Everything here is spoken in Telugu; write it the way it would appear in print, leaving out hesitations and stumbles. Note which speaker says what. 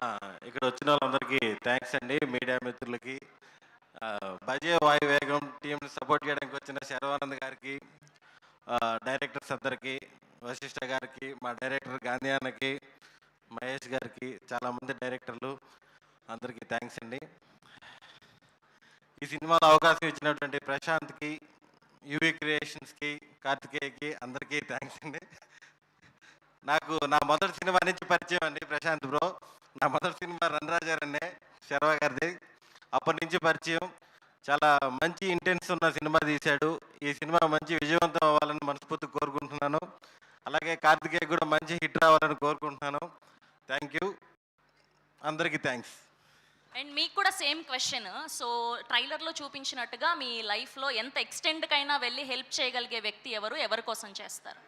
Speaker 1: ఆ! ఇక్కడ వచ్చిన వాళ్ళందరికీ థ్యాంక్స్ అండి. మీడియా మిత్రులకి, బజే వాయువేగం టీంని సపోర్ట్ చేయడానికి వచ్చిన శర్వానంద్ గారికి, డైరెక్టర్స్ అందరికీ, వశిష్ఠ గారికి, మా డైరెక్టర్ గాంధీ అన్నకి, మహేష్ గారికి, చాలామంది డైరెక్టర్లు అందరికీ థ్యాంక్స్ అండి. ఈ సినిమాలో అవకాశం ఇచ్చినటువంటి ప్రశాంత్కి, యూవీ క్రియేషన్స్కి, కార్తికేయకి అందరికీ థ్యాంక్స్ అండి. నాకు నా మొదటి సినిమా నుంచి పరిచయం అండి ప్రశాంత్ బ్రో. నా మొదటి సినిమా రణరాజారన్నే, శర్వా గారిది. అప్పటి నుంచి పరిచయం. చాలా మంచి ఇంటెన్స్ ఉన్న సినిమా తీశాడు. ఈ సినిమా మంచి విజయవంతం అవ్వాలని మనస్ఫూర్తిగా కోరుకుంటున్నాను. అలాగే కార్తికేయ కూడా మంచి హిట్ రావాలని కోరుకుంటున్నాను. Thank you. అందరికీ థ్యాంక్స్.
Speaker 2: అండ్ మీకు కూడా సేమ్ క్వశ్చన్. సో ట్రైలర్లో చూపించినట్టుగా మీ లైఫ్లో ఎంత ఎక్స్టెండ్కైనా వెళ్ళి హెల్ప్ చేయగలిగే వ్యక్తి ఎవరు, ఎవరి కోసం చేస్తారు?